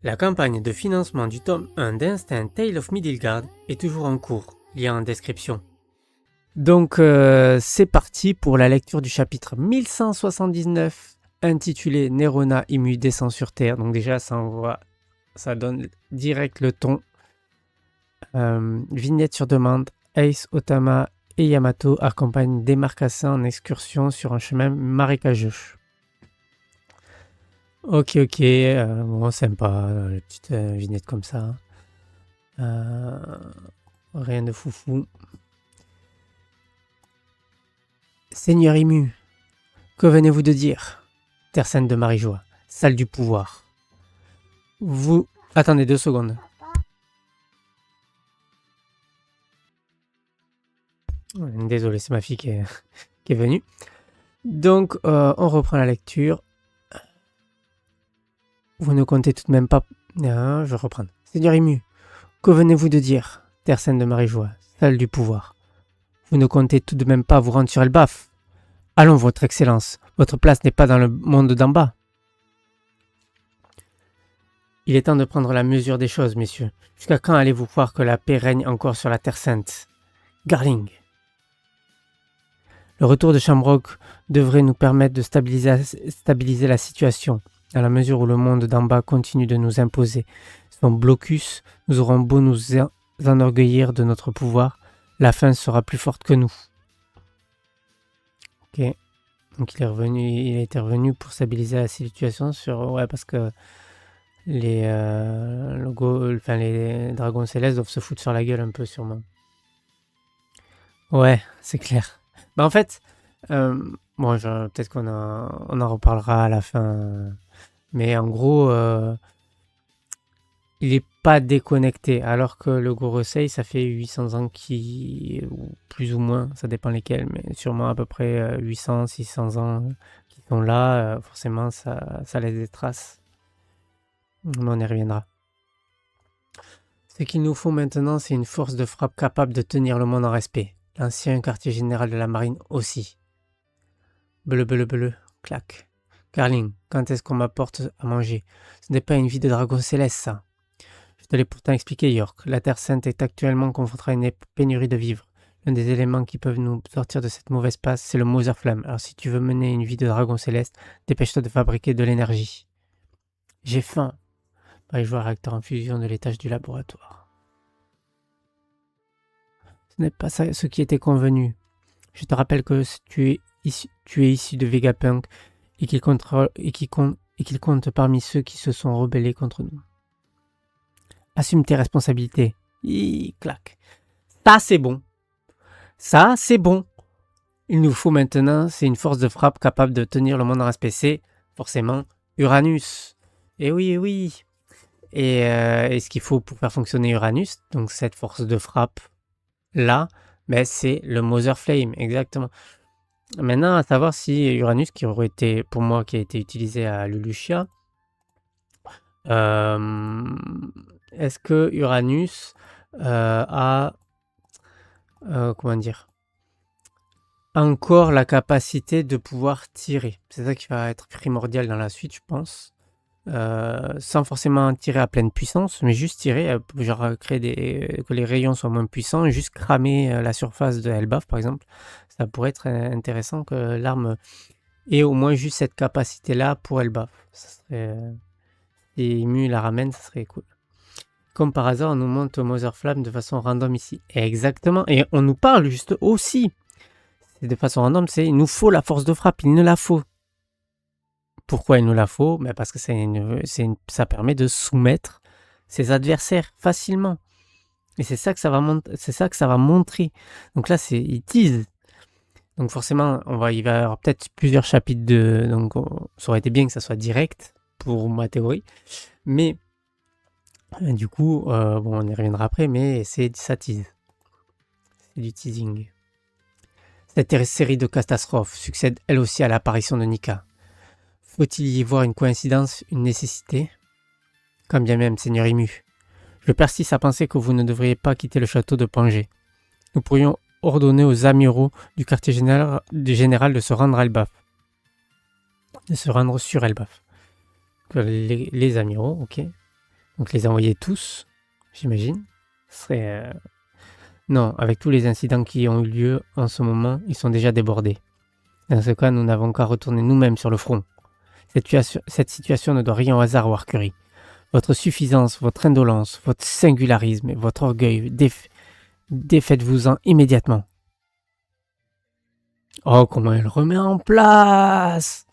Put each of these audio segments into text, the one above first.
La campagne de financement du tome 1 d'Instinct Tale of Midgard est toujours en cours, lien en description. Donc c'est parti pour la lecture du chapitre 1179 intitulé Nerona Imu descend sur Terre. Donc déjà ça donne direct le ton. Vignette sur demande, Ace, Otama et Yamato accompagnent des marcassins en excursion sur un chemin marécageux. Ok, bon, sympa, les petites vignettes comme ça. Rien de foufou. Seigneur Imu, que venez-vous de dire? Terre sainte de Marie-Joie, salle du pouvoir. Vous... Attendez 2 secondes. Désolé, c'est ma fille qui est venue. Donc, on reprend la lecture. Vous ne comptez tout de même pas... Non, je reprends. Seigneur Imu, que venez-vous de dire? Terre sainte de Marie-Joie, salle du pouvoir. Vous ne comptez tout de même pas vous rendre sur Elbaf? Allons, votre excellence, votre place n'est pas dans le monde d'en bas. Il est temps de prendre la mesure des choses, messieurs. Jusqu'à quand allez-vous croire que la paix règne encore sur la Terre Sainte? Garling. Le retour de Shamrock devrait nous permettre de stabiliser la situation, à la mesure où le monde d'en bas continue de nous imposer son blocus. Nous aurons beau nous enorgueillir de notre pouvoir, la fin sera plus forte que nous. Ok, donc il a été revenu pour stabiliser la situation parce que les dragons célestes doivent se foutre sur la gueule un peu sûrement. Ouais, c'est clair. Bah en fait, peut-être qu'on en reparlera à la fin, mais en gros, il est pas déconnecté, alors que le Gorosei, ça fait 800 ans ou plus ou moins, ça dépend lesquels, mais sûrement à peu près 800, 600 ans qui sont là, forcément ça laisse des traces. Mais on y reviendra. Ce qu'il nous faut maintenant, c'est une force de frappe capable de tenir le monde en respect. L'ancien quartier général de la marine aussi. Bleu, clac. Garling, quand est-ce qu'on m'apporte à manger? Ce n'est pas une vie de dragon céleste, ça. Je te l'ai pourtant expliqué, York. La Terre Sainte est actuellement confrontée à une pénurie de vivres. L'un des éléments qui peuvent nous sortir de cette mauvaise passe, c'est le Motherflamme. Alors si tu veux mener une vie de dragon céleste, dépêche-toi de fabriquer de l'énergie. J'ai faim. Je vois un réacteur en fusion de l'étage du laboratoire. Ce n'est pas ça ce qui était convenu. Je te rappelle que tu es issu de Vegapunk et qu'il compte parmi ceux qui se sont rebellés contre nous. Assume tes responsabilités. Clac. Ça, c'est bon. Ça, c'est bon. Il nous faut maintenant, c'est une force de frappe capable de tenir le monde en respect. C'est forcément Uranus. Et oui. Et ce qu'il faut pour faire fonctionner Uranus, donc cette force de frappe là, c'est le Mother Flame, exactement. Maintenant, à savoir si Uranus, qui a été utilisé à Lulusia, est-ce que Uranus a encore la capacité de pouvoir tirer? C'est ça qui va être primordial dans la suite, je pense. Sans forcément tirer à pleine puissance, mais juste tirer, créer que les rayons soient moins puissants, et juste cramer la surface de Elbaf par exemple. Ça pourrait être intéressant que l'arme ait au moins juste cette capacité-là pour Elbaf. Ça serait, si Imu la ramène, ça serait cool. Comme par hasard, on nous montre Motherflamme de façon random ici. Exactement, et on nous parle juste aussi. C'est de façon random, il nous faut la force de frappe, il nous la faut. Pourquoi il nous la faut? Parce que ça permet de soumettre ses adversaires facilement. Et c'est ça que ça va montrer. Donc là, il tease. Donc forcément, il va y avoir peut-être plusieurs chapitres donc ça aurait été bien que ça soit direct pour ma théorie. Mais du coup, on y reviendra après, mais ça tease. C'est du teasing. Cette série de catastrophes succède elle aussi à l'apparition de Nika. Faut-il y voir une coïncidence, une nécessité? Quand bien même, Seigneur Imu, je persiste à penser que vous ne devriez pas quitter le château de Pangée. Nous pourrions ordonner aux amiraux du quartier général de se rendre à Elbaf. De se rendre sur Elbaf. Les amiraux, ok. Donc les envoyer tous, j'imagine. Ce serait... Non, avec tous les incidents qui ont eu lieu en ce moment, ils sont déjà débordés. Dans ce cas, nous n'avons qu'à retourner nous-mêmes sur le front. Cette situation ne doit rien au hasard, Warcury. Votre suffisance, votre indolence, votre singularisme et votre orgueil, défaites-vous-en immédiatement. Oh, comment elle remet en place!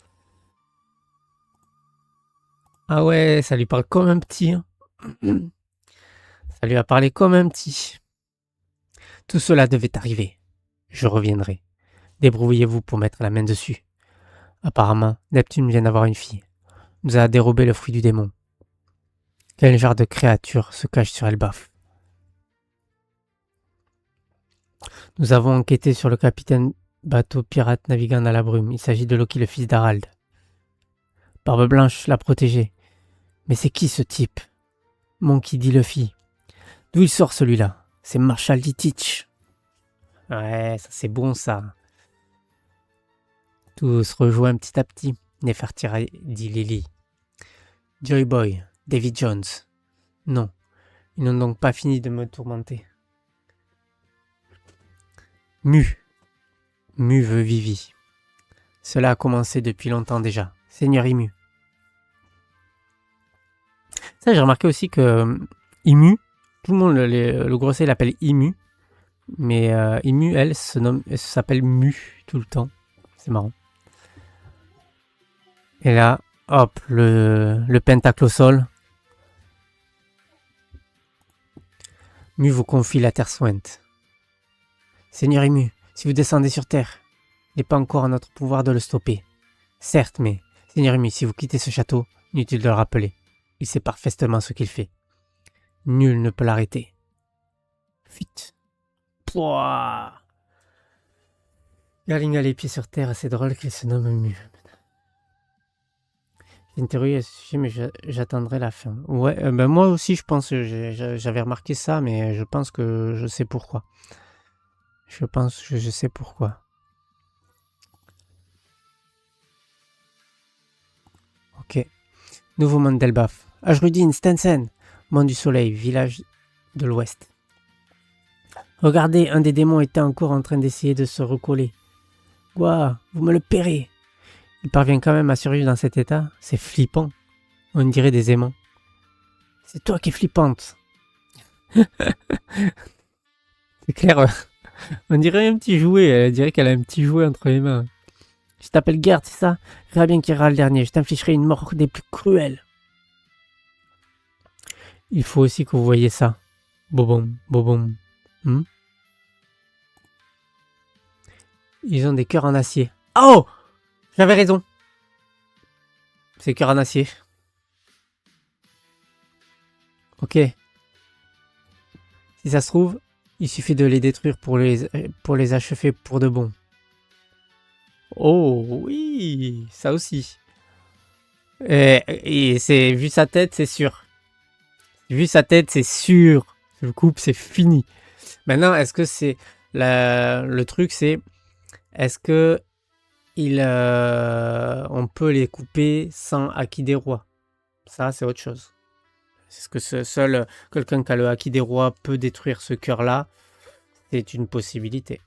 Ah ouais, ça lui parle comme un petit. Hein. Ça lui a parlé comme un petit. Tout cela devait arriver. Je reviendrai. Débrouillez-vous pour mettre la main dessus. Apparemment, Neptune vient d'avoir une fille. Nous a dérobé le fruit du démon. Quel genre de créature se cache sur Elbaf? Nous avons enquêté sur le capitaine bateau pirate naviguant dans la brume. Il s'agit de Loki, le fils d'Harald. Barbe Blanche l'a protégé. Mais c'est qui ce type? Monkey D. Luffy. D'où il sort celui-là? C'est Marshall Ditich. Ouais, ça c'est bon ça. Tout se rejoint petit à petit. Nefertiti dit Lily. Joy Boy, David Jones. Non, ils n'ont donc pas fini de me tourmenter. Mu veut Vivi. Cela a commencé depuis longtemps déjà. Seigneur Imu. Ça, j'ai remarqué aussi que Imu, tout le monde, le grossier l'appelle Imu, mais Imu, elle s'appelle Mu tout le temps. C'est marrant. Et là, hop, le pentacle au sol. Mu vous confie la terre sointe. Seigneur Imu, si vous descendez sur terre, il n'est pas encore à notre pouvoir de le stopper. Certes, mais, Seigneur Imu, si vous quittez ce château, inutile de le rappeler. Il sait parfaitement ce qu'il fait. Nul ne peut l'arrêter. Fuite. Pouah. Garling a les pieds sur terre, c'est drôle qu'il se nomme Mu. J'ai une théorie à ce sujet, mais j'attendrai la fin. Ouais, ben moi aussi je pense, j'avais remarqué ça, mais je pense que je sais pourquoi. Je pense que je sais pourquoi. Ok. Nouveau monde d'Elbaf. Ajrudin, Stensen. Monde du Soleil, village de l'Ouest. Regardez, un des démons était encore en train d'essayer de se recoller. Quoi, vous me le paierez. Il parvient quand même à survivre dans cet état. C'est flippant. On dirait des aimants. C'est toi qui es flippante. C'est clair. On dirait un petit jouet. Elle dirait qu'elle a un petit jouet entre les mains. Je t'appelle Gerd, c'est ça? Rira bien qui ira le dernier. Je t'infligerai une mort des plus cruelles. Il faut aussi que vous voyez ça. Bobom, bobom. Ils ont des cœurs en acier. Oh! J'avais raison. C'est cœurs en acier. Ok. Si ça se trouve, il suffit de les détruire pour les achever pour de bon. Oh oui, ça aussi. Et c'est vu sa tête, c'est sûr. Vu sa tête, c'est sûr. Je le coupe, c'est fini. Maintenant, est-ce que c'est le truc, c'est est-ce que on peut les couper sans Haki des rois? Ça, c'est autre chose. Est-ce que seul quelqu'un qui a le Haki des rois peut détruire ce cœur-là? C'est une possibilité.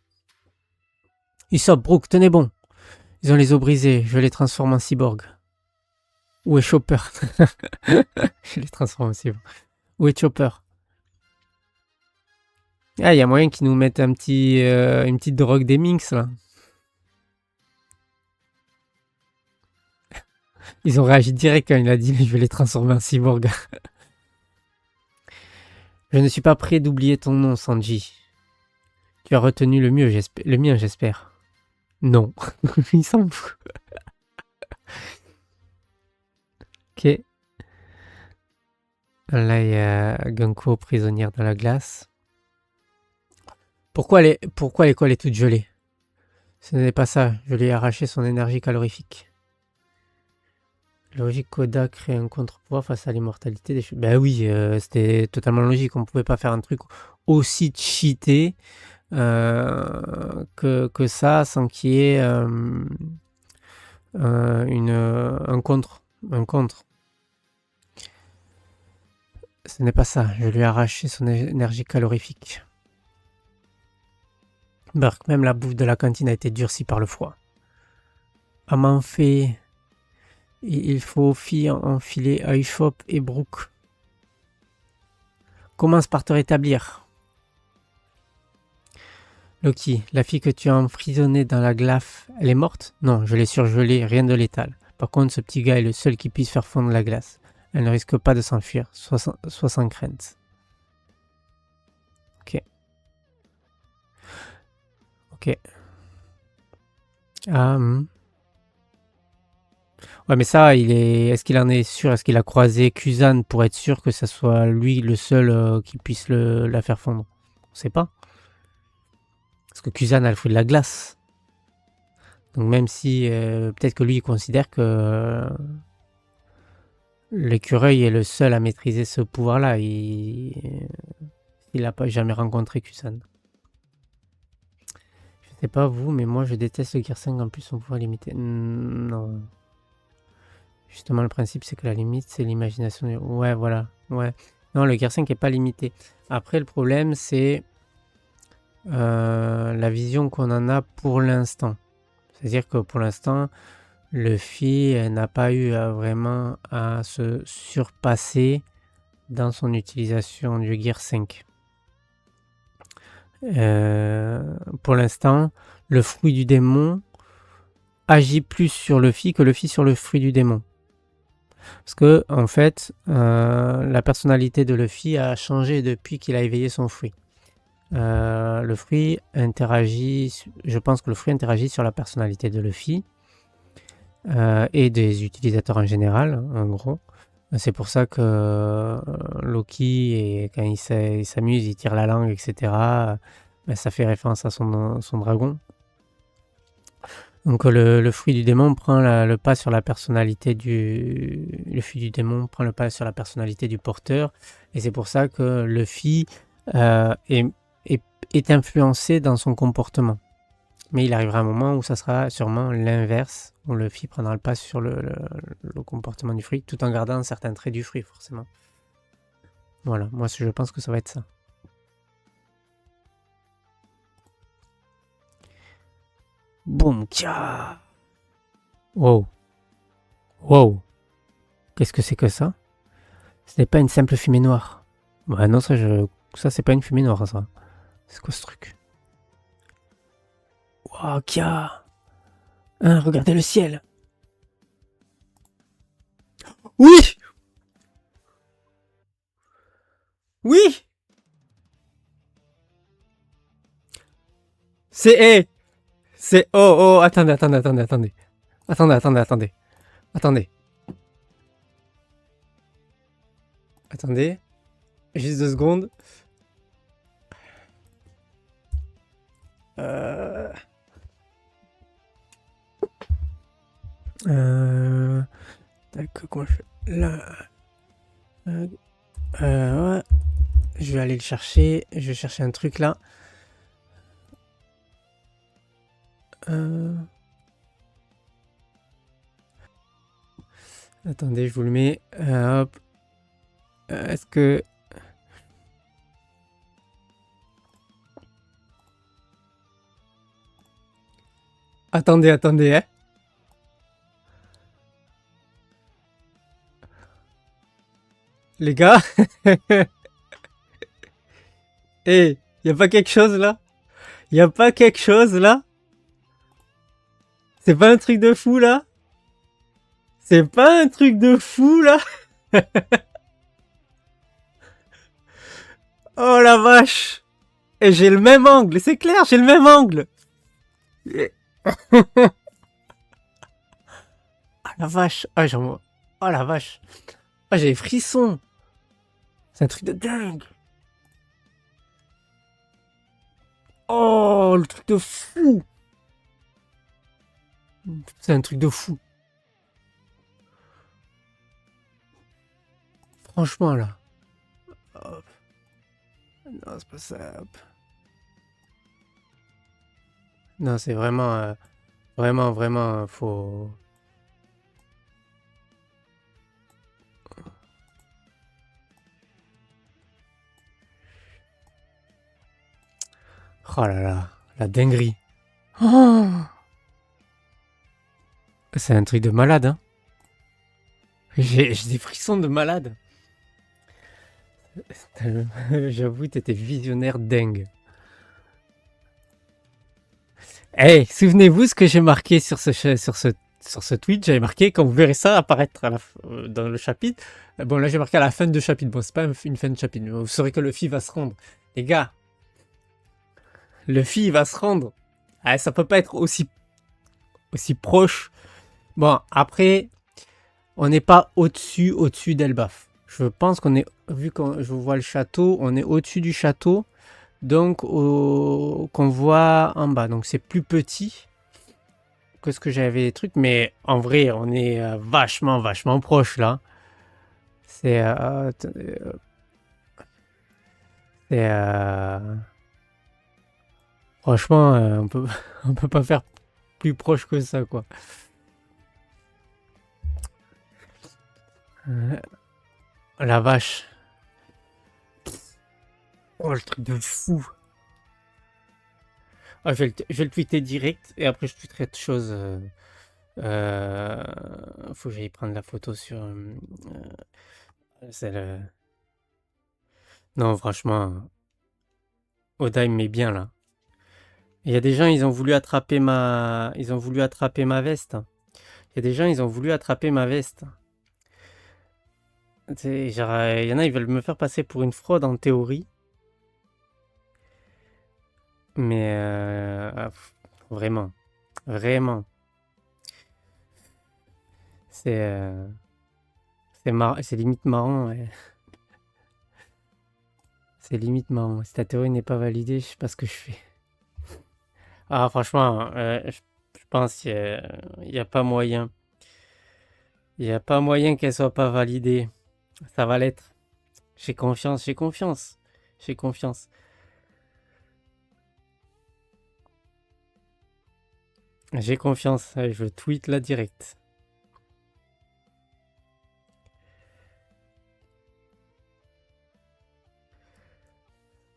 Usopp, Brook, tenez bon. Ils ont les os brisés. Je les transforme en cyborg. Où est Chopper? Je les transforme en cyborg. Où est Chopper? Ah, il y a moyen qu'ils nous mettent une petite drogue des Minx, là. Ils ont réagi direct quand il a dit « Je vais les transformer en cyborg ». Je ne suis pas prêt d'oublier ton nom, Sanji. Tu as retenu le mien, j'espère. Non. Il s'en fout. Ok. Là, il y a Gunko, prisonnière dans la glace. Pourquoi l'école est toute gelée? Ce n'est pas ça. Je lui ai arraché son énergie calorifique. Logique, Koda crée un contre-pouvoir face à l'immortalité des choses. Ben oui, c'était totalement logique. On pouvait pas faire un truc aussi cheaté que ça sans qu'il y ait un contre. Ce n'est pas ça. Je lui ai arraché son énergie calorifique. Burk, même la bouffe de la cantine a été durcie par le froid. Amanfé, il faut enfiler Aishop et Brooke. Commence par te rétablir. Loki, la fille que tu as emprisonnée dans la glace, elle est morte? Non, je l'ai surgelée, rien de létal. Par contre, ce petit gars est le seul qui puisse faire fondre la glace. Elle ne risque pas de s'enfuir, sois sans crainte. Ok. Ok. Ah, ouais, mais ça, est-ce qu'il en est sûr? Est-ce qu'il a croisé Kuzan pour être sûr que ça soit lui le seul qui puisse la faire fondre? On sait pas. Parce que Kuzan a le fruit de la glace. Donc même si peut-être que lui il considère que l'écureuil est le seul à maîtriser ce pouvoir-là. Il n'a pas jamais rencontré Kusan. Je sais pas vous, mais moi je déteste le Gear 5 en plus son pouvoir limité. Non. Justement le principe c'est que la limite c'est l'imagination. Ouais voilà. Ouais. Non le Gear 5 est pas limité. Après le problème c'est la vision qu'on en a pour l'instant. C'est-à-dire que pour l'instant Luffy n'a pas eu vraiment à se surpasser dans son utilisation du Gear 5. Pour l'instant, le fruit du démon agit plus sur Luffy que Luffy sur le fruit du démon. Parce que, en fait, la personnalité de Luffy a changé depuis qu'il a éveillé son fruit. Le fruit interagit, je pense que le fruit interagit sur la personnalité de Luffy et des utilisateurs en général, en gros. C'est pour ça que Loki, quand il s'amuse, il tire la langue, etc., ça fait référence à son dragon. Donc le fruit du démon prend le pas sur la personnalité le fruit du démon prend le pas sur la personnalité du porteur, et c'est pour ça que Luffy est influencé dans son comportement. Mais il arrivera un moment où ça sera sûrement l'inverse, où Luffy prendra le pas sur le comportement du fruit, tout en gardant certains traits du fruit, forcément. Voilà, moi je pense que ça va être ça. Boum, tcha. Wow. Wow. Qu'est-ce que c'est que ça? Ce n'est pas une simple fumée noire. Bah non, ça c'est pas une fumée noire, ça. C'est quoi ce truc? Wow, Kia. Hein, regardez le ciel. Oui. Oui. C'est... C'est... Oh, attendez. Attendez. Juste 2 secondes. Tac, comment je fais là? Ouais. Je vais aller le chercher. Je vais chercher un truc là. Attendez, je vous le mets. Hop. Est-ce que... Attendez, hein. Les gars. Eh, y a pas quelque chose là? Y a pas quelque chose là? C'est pas un truc de fou là? C'est pas un truc de fou là? Oh la vache! Et j'ai le même angle, c'est clair, j'ai le même angle! Ah la vache! Oh la vache! Ah j'ai des frissons! C'est un truc de dingue! Oh le truc de fou! C'est un truc de fou! Franchement là. Hop. Non, c'est pas ça. Hop. Non, c'est vraiment, vraiment, faut... Oh là là, la dinguerie. Oh, c'est un truc de malade, hein. J'ai des frissons de malade. J'avoue, t'étais visionnaire dingue. Hey, souvenez-vous ce que j'ai marqué sur ce tweet. J'avais marqué, quand vous verrez ça apparaître dans le chapitre. Bon, là, j'ai marqué à la fin de chapitre. Bon, c'est pas une fin de chapitre. Vous saurez que Luffy va se rendre. Les gars, Luffy va se rendre. Ah, ça peut pas être aussi proche. Bon, après, on n'est pas au-dessus d'Elbaf. Je pense qu'on est, vu que je vois le château, on est au-dessus du château. Donc, qu'on voit en bas. Donc, c'est plus petit que ce que j'avais des trucs. Mais en vrai, on est vachement proche là. C'est. C'est. Franchement, on peut pas faire plus proche que ça, quoi. La vache. Oh, le truc de fou. Ah, je vais le tweeter direct et après je tweeterai autre chose. Faut que j'aille prendre la photo sur. C'est le... Non, franchement, Oda il me met bien là. Il y a des gens, ils ont voulu attraper ma veste. Il y a des gens, ils ont voulu attraper ma veste. Genre, il y en a, ils veulent me faire passer pour une fraude en théorie. Mais vraiment, vraiment. C'est c'est limite marrant. Ouais. C'est limite marrant. Si ta théorie n'est pas validée, je sais pas ce que je fais. Ah, franchement, je pense qu'il y a pas moyen. Il n'y a pas moyen qu'elle soit pas validée. Ça va l'être. J'ai confiance, j'ai confiance. J'ai confiance. J'ai confiance. Allez, je tweet là direct.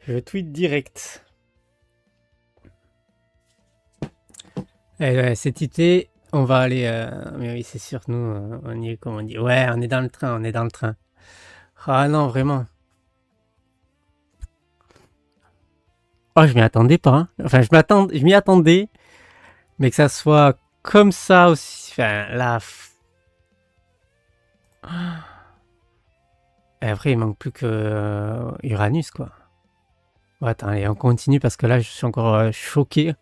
Je tweet direct. Cet été, on va aller. Mais oui, c'est sûr, nous, on y est, comme on dit. Ouais, on est dans le train, on est dans le train. Ah non, vraiment. Oh, je m'y attendais pas. Hein. Enfin, je m'y attendais, mais que ça soit comme ça aussi. Enfin, là. Et après, il manque plus que Uranus, quoi. Ouais, attends, allez, on continue parce que là, je suis encore choqué.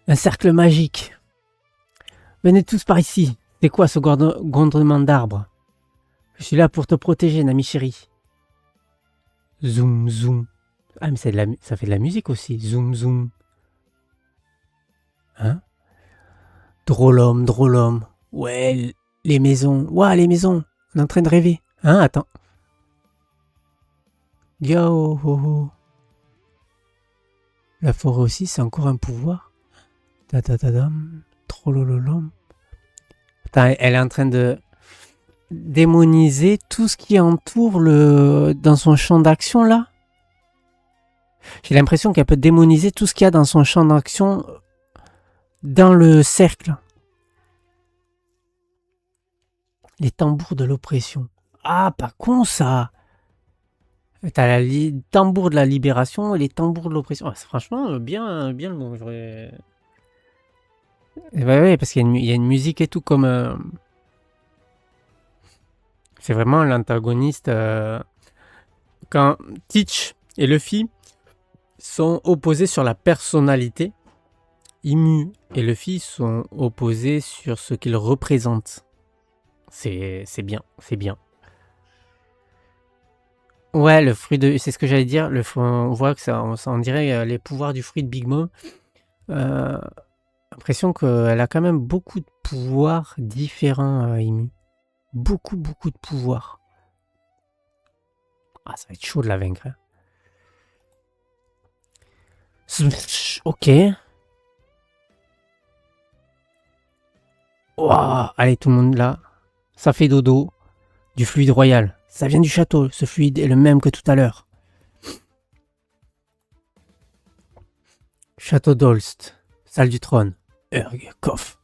Un cercle magique. Venez tous par ici. C'est quoi ce grondement d'arbres? Je suis là pour te protéger, Nami chérie. Zoom, zoom. Ah, mais ça fait de la musique aussi. Zoom, zoom. Hein? Drôle homme. Ouais, les maisons. Ouah, les maisons. On est en train de rêver. Hein? Attends. Yo, ho, ho. La forêt aussi, c'est encore un pouvoir. Ta ta ta dam. Trolololom. Attends, elle est en train de démoniser tout ce qui entoure dans son champ d'action là. J'ai l'impression qu'elle peut démoniser tout ce qu'il y a dans son champ d'action dans le cercle. Les tambours de l'oppression. Ah, pas con ça. T'as les tambours de la libération et les tambours de l'oppression. Ah, c'est franchement bien le mot. Ouais, parce qu'il y a une musique et tout comme... C'est vraiment l'antagoniste. Quand Teach et Luffy sont opposés sur la personnalité, Imu et Luffy sont opposés sur ce qu'ils représentent. C'est bien, c'est bien. Ouais, le fruit de... C'est ce que j'allais dire. On voit que ça on dirait les pouvoirs du fruit de Big Mom. L'impression qu'elle a quand même beaucoup de pouvoirs différents, Imu. Beaucoup de pouvoirs. Ah, ça va être chaud de la vaincre. Hein. Ok. Wow, allez, tout le monde là. Ça fait dodo. Du fluide royal. Ça vient du château. Ce fluide est le même que tout à l'heure. Château d'Holst. Salle du trône. Erg, Koff.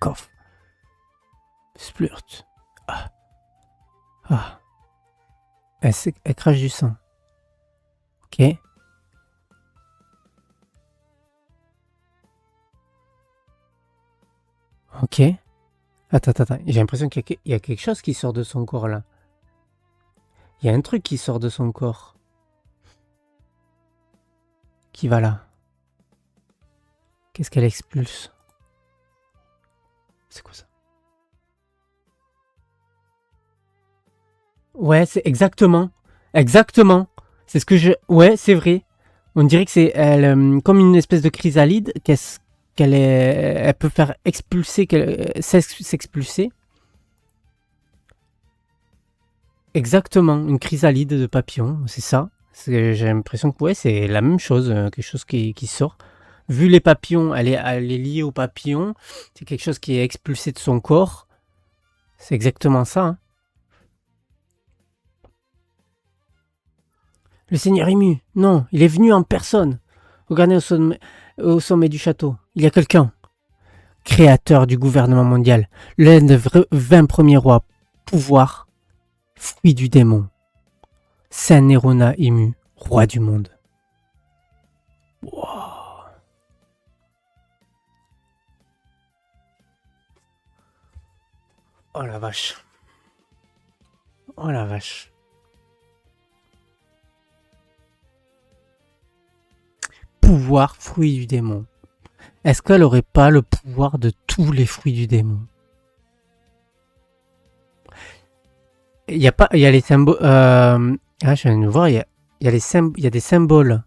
Koff. Splurt. Elle crache du sang. Ok. Ok. Attends. J'ai l'impression qu'il y a quelque chose qui sort de son corps là. Il y a un truc qui sort de son corps. Qui va là. Qu'est-ce qu'elle expulse? C'est quoi ça? Ouais, c'est exactement. Exactement. C'est ce que je... Ouais, c'est vrai. On dirait que c'est comme une espèce de chrysalide elle peut faire expulser, s'expulser. Exactement, une chrysalide de papillon, c'est ça. J'ai l'impression que ouais, c'est la même chose, quelque chose qui sort. Vu les papillons, elle est liée aux papillons. C'est quelque chose qui est expulsé de son corps. C'est exactement ça. Hein. Le seigneur ému. Non, il est venu en personne. Regardez au sommet du château. Il y a quelqu'un. Créateur du gouvernement mondial. L'un des 20 premiers rois. Pouvoir. Fruit du démon. Saint Nérona ému. Roi du monde. Wow. Oh la vache. Oh la vache. Pouvoir, fruit du démon. Est-ce qu'elle aurait pas le pouvoir de tous les fruits du démon? Il y a les symboles. Je viens de voir, il y a des symboles.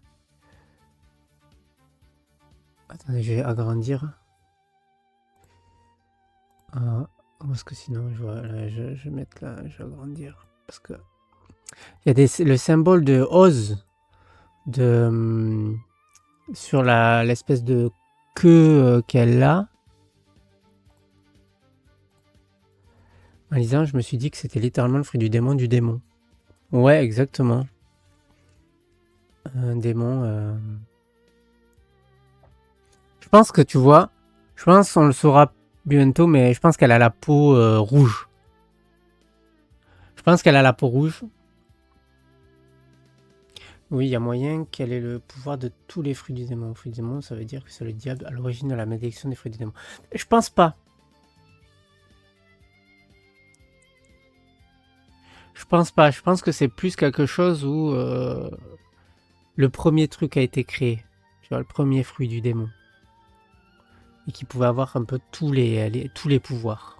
Attendez, je vais agrandir. Parce que sinon, je vais mettre là, je vais agrandir. Parce que il y a le symbole de Oz sur l'espèce de queue qu'elle a. En lisant, je me suis dit que c'était littéralement le fruit du démon du démon. Ouais, exactement. Un démon. Je pense que tu vois, je pense qu'on le saura bientôt, mais je pense qu'elle a la peau rouge. Je pense qu'elle a la peau rouge. Oui, il y a moyen qu'elle ait le pouvoir de tous les fruits du démon. Fruits du démon, ça veut dire que c'est le diable à l'origine de la malédiction des fruits du démon. Je pense pas. Je pense pas. Je pense que c'est plus quelque chose où le premier truc a été créé. Tu vois, le premier fruit du démon. Et qui pouvait avoir un peu tous les pouvoirs.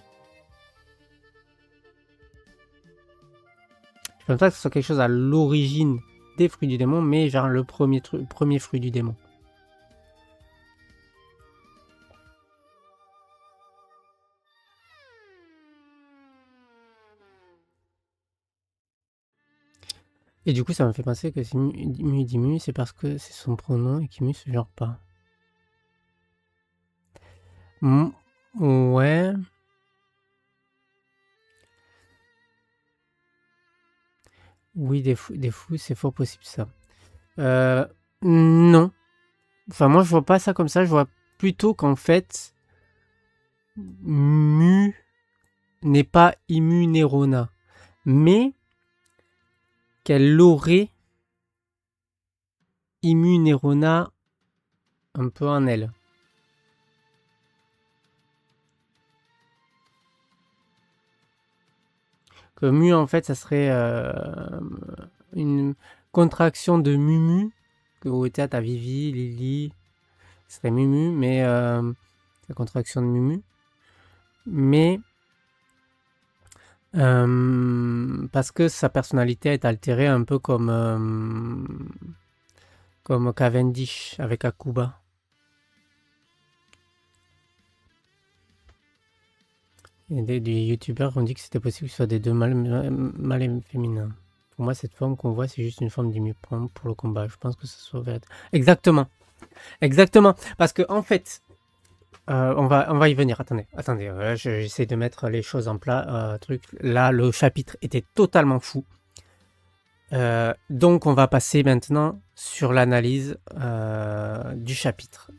Je pense pas que ce soit quelque chose à l'origine des fruits du démon, mais genre le premier fruit du démon. Et du coup, ça me fait penser que si Mu dit Mu, c'est parce que c'est son pronom et qu'Mu se genre pas. Ouais. Oui, des fous, c'est fort possible ça. Non. Enfin, moi, je vois pas ça comme ça. Je vois plutôt qu'en fait, Mu n'est pas Immu Nerona, mais qu'elle aurait Immu Nerona un peu en elle. Que Mu, en fait, ça serait une contraction de Mumu, que au théâtre à Vivi, Lily, ce serait Mumu, mais la contraction de Mumu. Mais parce que sa personnalité est altérée un peu comme Cavendish avec Akuba. Il y a des youtubeurs qui ont dit que c'était possible que ce soit des deux mâles et féminins. Pour moi, cette forme qu'on voit, c'est juste une forme d'immuprendre pour le combat. Je pense que ce soit vrai. Exactement. Exactement. Parce que en fait, on va y venir. Attendez. J'essaie de mettre les choses en plat. Là, le chapitre était totalement fou. Donc on va passer maintenant sur l'analyse du chapitre.